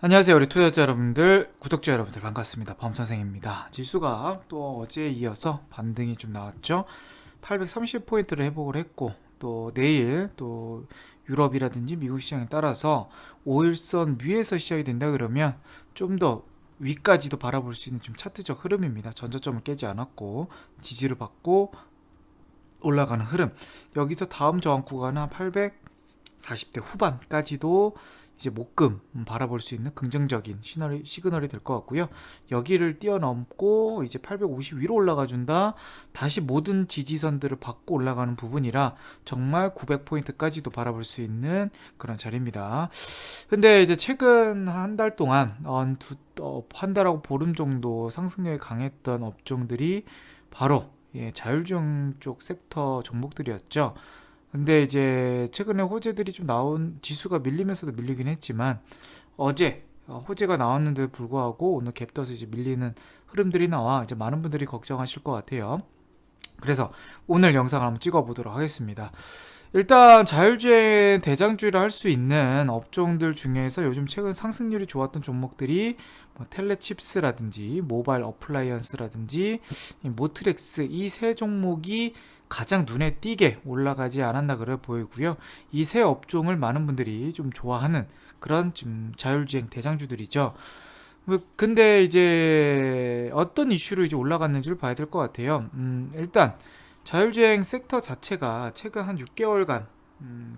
안녕하세요. 우리 투자자 여러분들, 구독자 여러분들 반갑습니다. 범선생입니다. 지수가 또 어제에 이어서 반등이 좀 나왔죠. 830포인트를 회복을 했고, 또 내일 또 유럽이라든지 미국 시장에 따라서 5일선 위에서 시작이 된다 그러면 좀 더 위까지도 바라볼 수 있는 좀 차트적 흐름입니다. 전저점을 깨지 않았고 지지를 받고 올라가는 흐름. 여기서 다음 저항 구간은 한 840대 후반까지도 이제 목금 바라볼 수 있는 긍정적인 시그널이 될 것 같고요. 여기를 뛰어넘고 이제 850 위로 올라가 준다. 다시 모든 지지선들을 받고 올라가는 부분이라 정말 900포인트까지도 바라볼 수 있는 그런 자리입니다. 근데 이제 최근 한 달 동안 한 달하고 보름 정도 상승력이 강했던 업종들이 바로 자율주행 쪽 섹터 종목들이었죠. 근데 이제 최근에 호재들이 좀 나온 지수가 밀리면서도 밀리긴 했지만 어제 호재가 나왔는데도 불구하고 오늘 갭 떠서 이제 밀리는 흐름들이 나와 이제 많은 분들이 걱정하실 것 같아요. 그래서 오늘 영상을 한번 찍어 보도록 하겠습니다. 일단 자율주행 대장주를 할 수 있는 업종들 중에서 요즘 최근 상승률이 좋았던 종목들이 뭐 텔레칩스라든지 모바일 어플라이언스라든지 모트렉스 이 세 종목이 가장 눈에 띄게 올라가지 않았나 그래 보이고요. 이 세 업종을 많은 분들이 좀 좋아하는 그런 좀 자율주행 대장주들이죠. 근데 이제 어떤 이슈로 이제 올라갔는지를 봐야 될 것 같아요. 일단 자율주행 섹터 자체가 최근 한 6개월간,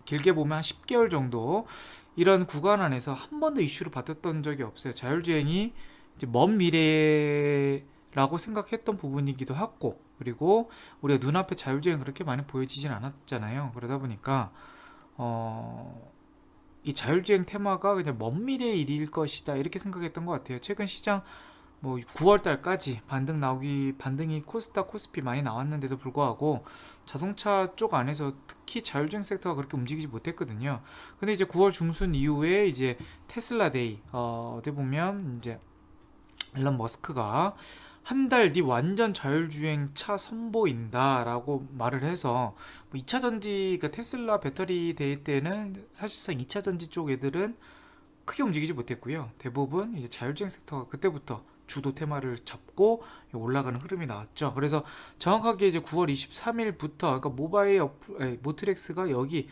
길게 보면 한 10개월 정도 이런 구간 안에서 한 번도 이슈를 받았던 적이 없어요. 자율주행이 이제 먼 미래라고 생각했던 부분이기도 하고, 그리고 우리가 눈앞에 자율주행 그렇게 많이 보여지진 않았잖아요. 그러다 보니까 이 자율주행 테마가 그냥 먼 미래의 일일 것이다 이렇게 생각했던 것 같아요. 최근 시장 뭐 9월 달까지 반등이 코스닥 코스피 많이 나왔는데도 불구하고 자동차 쪽 안에서 특히 자율주행 sek터가 그렇게 움직이지 못했거든요. 근데 이제 9월 중순 이후에 이제 테슬라 데이 어떻게 보면 이제 일론 머스크가 한 달 뒤 완전 자율주행 차 선보인다라고 말을 해서 뭐 2차 전지, 그러니까 테슬라 배터리 데이 때는 사실상 2차 전지 쪽 애들은 크게 움직이지 못했고요. 대부분 이제 자율주행 섹터가 그때부터 주도 테마를 잡고 올라가는 흐름이 나왔죠. 그래서 정확하게 이제 9월 23일부터 그러니까 모트렉스가 여기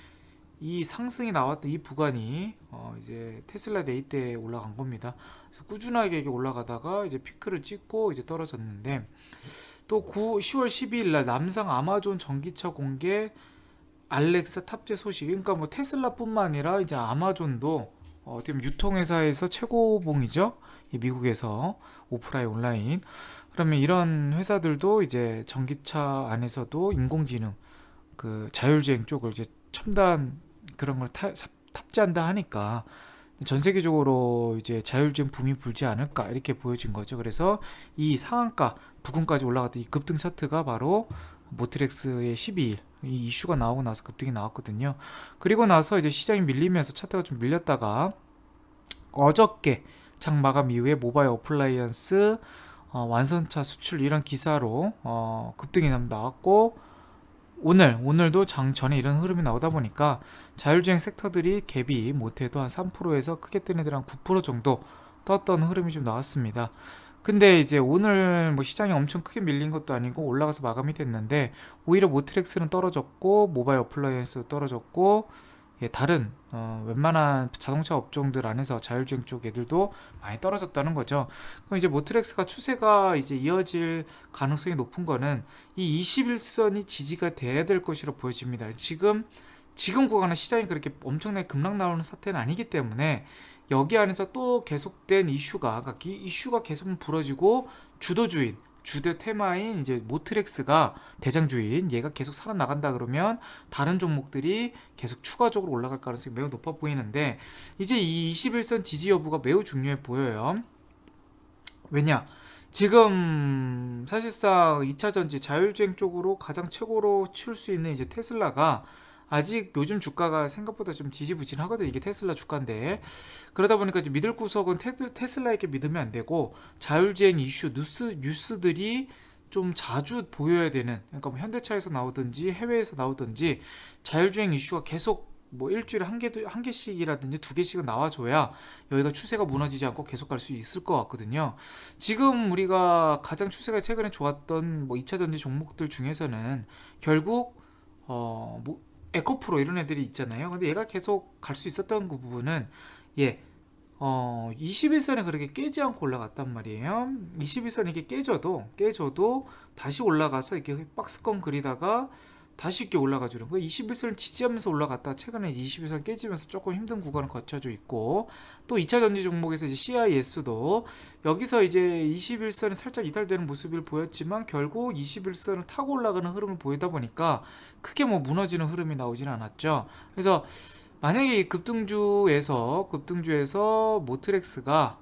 이 상승이 나왔던 이 구간이 이제 테슬라 데이 때 올라간 겁니다. 그래서 꾸준하게 이렇게 올라가다가 이제 피크를 찍고 이제 떨어졌는데 또 10월 12일 날 남상 아마존 전기차 공개 알렉사 탑재 소식. 그러니까 뭐 테슬라뿐만 아니라 이제 아마존도 어떻게 보면 유통회사에서 최고봉이죠. 미국에서 오프라인 온라인. 그러면 이런 회사들도 이제 전기차 안에서도 인공지능 그 자율주행 쪽을 이제 첨단 그런 걸 탑재한다 하니까 전 세계적으로 이제 자율주행 붐이 불지 않을까 이렇게 보여진 거죠. 그래서 이 상한가 부근까지 올라갔던 이 급등 차트가 바로 모트렉스의 12일 이 이슈가 나오고 나서 급등이 나왔거든요. 그리고 나서 이제 시장이 밀리면서 차트가 좀 밀렸다가 어저께 장 마감 이후에 모바일 어플라이언스 완성차 수출 이런 기사로 급등이 나왔고 오늘도 장 전에 이런 흐름이 나오다 보니까 자율주행 섹터들이 갭이 못해도 한 3%에서 크게 뜬 애들 한 9% 정도 떴던 흐름이 좀 나왔습니다. 근데 이제 오늘 뭐 시장이 엄청 크게 밀린 것도 아니고 올라가서 마감이 됐는데 오히려 모트렉스는 떨어졌고 모바일 어플라이언스도 떨어졌고 다른 웬만한 자동차 업종들 안에서 자율주행 쪽 애들도 많이 떨어졌다는 거죠. 그럼 이제 모트렉스가 추세가 이제 이어질 가능성이 높은 거는 이 21선이 지지가 돼야 될 것으로 보여집니다. 지금 구간은 시장이 그렇게 엄청나게 급락 나오는 사태는 아니기 때문에 여기 안에서 또 계속된 이슈가 그러니까 이슈가 계속 불어지고 주도 테마인 이제 모트렉스가 대장주인 얘가 계속 살아나간다 그러면 다른 종목들이 계속 추가적으로 올라갈 가능성이 매우 높아 보이는데 이제 이 21선 지지 여부가 매우 중요해 보여요. 왜냐? 지금 사실상 2차 전지 자율주행 쪽으로 가장 최고로 치울 수 있는 이제 테슬라가 아직 요즘 주가가 생각보다 좀 지지부진하거든. 이게 테슬라 주가인데 그러다 보니까 이제 믿을 구석은 테슬라에게 믿으면 안 되고 자율주행 이슈 뉴스들이 좀 자주 보여야 되는, 그러니까 뭐 현대차에서 나오든지 해외에서 나오든지 자율주행 이슈가 계속 뭐 일주일에 한 개씩이라든지 두 개씩은 나와줘야 여기가 추세가 무너지지 않고 계속 갈 수 있을 것 같거든요. 지금 우리가 가장 추세가 최근에 좋았던 뭐 2차 전지 종목들 중에서는 결국 뭐 에코프로 이런 애들이 있잖아요. 근데 얘가 계속 갈 수 있었던 그 부분은 예, 21선에 그렇게 깨지 않고 올라갔단 말이에요. 21선 이렇게 깨져도 다시 올라가서 이렇게 박스권 그리다가 다시 이렇게 올라가 주는 거예요. 21선을 지지하면서 올라갔다 최근에 21선 깨지면서 조금 힘든 구간을 거쳐져 있고, 또 2차 전지 종목에서 이제 CIS도 여기서 이제 21선이 살짝 이탈되는 모습을 보였지만 결국 21선을 타고 올라가는 흐름을 보이다 보니까 크게 뭐 무너지는 흐름이 나오지는 않았죠. 그래서 만약에 이 급등주에서 모트렉스가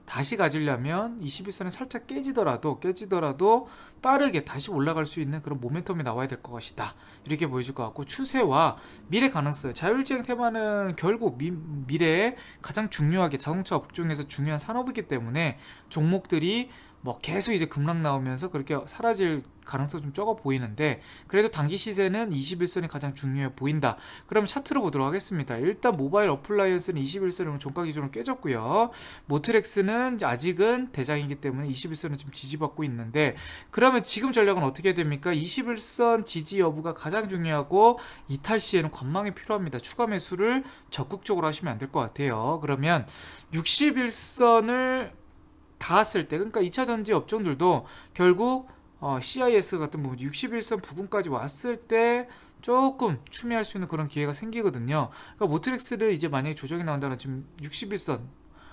다시 가지려면 21선에 살짝 깨지더라도 빠르게 다시 올라갈 수 있는 그런 모멘텀이 나와야 될 것이다, 이렇게 보여질 것 같고, 추세와 미래 가능성, 자율주행 테마는 결국 미래에 가장 중요하게 자동차 업종에서 중요한 산업이기 때문에 종목들이 뭐 계속 이제 급락 나오면서 그렇게 사라질 가능성이 좀 적어 보이는데, 그래도 단기 시세는 21선이 가장 중요해 보인다. 그럼 차트로 보도록 하겠습니다. 일단 모바일 어플라이언스는 21선을 종가 기준으로 깨졌고요. 모트렉스는 아직은 대장이기 때문에 21선은 지금 지지받고 있는데, 그러면 지금 전략은 어떻게 됩니까? 21선 지지 여부가 가장 중요하고 이탈 시에는 관망이 필요합니다. 추가 매수를 적극적으로 하시면 안 될 것 같아요. 그러면 61선을 닿았을 때, 그러니까 2차 전지 업종들도 결국 CIS 같은 부분 61선 부근까지 왔을 때 조금 추미할 수 있는 그런 기회가 생기거든요. 그러니까 모트렉스를 이제 만약에 조정이 나온다면 지금 61선,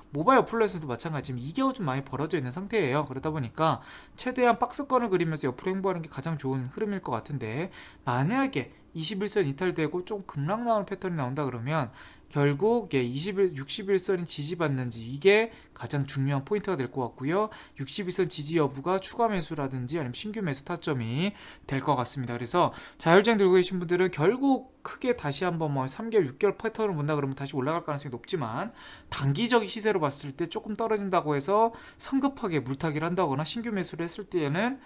모바일 어플라이언스도 마찬가지, 지금 이겨가 좀 많이 벌어져 있는 상태예요. 그러다 보니까 최대한 박스권을 그리면서 옆으로 행보하는 게 가장 좋은 흐름일 것 같은데, 만약에 21선 이탈되고 좀 급락 나오는 패턴이 나온다 그러면 결국 61선이 지지받는지, 이게 가장 중요한 포인트가 될 것 같고요. 61선 지지 여부가 추가 매수라든지 아니면 신규 매수 타점이 될 것 같습니다. 그래서 자율주행 들고 계신 분들은 결국 크게 다시 한번 뭐 3개월, 6개월 패턴을 본다 그러면 다시 올라갈 가능성이 높지만, 단기적인 시세로 봤을 때 조금 떨어진다고 해서 성급하게 물타기를 한다거나 신규 매수를 했을 때에는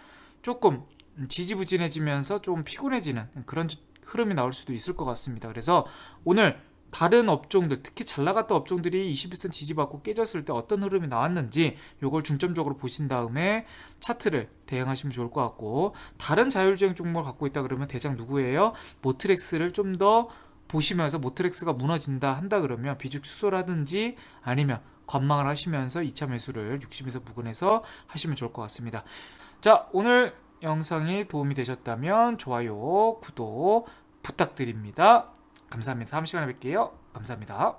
조금 지지부진해지면서 좀 피곤해지는 그런 흐름이 나올 수도 있을 것 같습니다. 그래서 오늘 다른 업종들, 특히 잘 나갔던 업종들이 21선 지지받고 깨졌을 때 어떤 흐름이 나왔는지 요걸 중점적으로 보신 다음에 차트를 대응하시면 좋을 것 같고, 다른 자율주행 종목을 갖고 있다 그러면 대장 누구예요? 모트렉스를 좀 더 보시면서, 모트렉스가 무너진다 한다 그러면 비중 축소라든지 아니면 관망을 하시면서 2차 매수를 60에서 부근에서 하시면 좋을 것 같습니다. 자, 오늘 영상이 도움이 되셨다면 좋아요, 구독 부탁드립니다. 감사합니다. 다음 시간에 뵐게요. 감사합니다.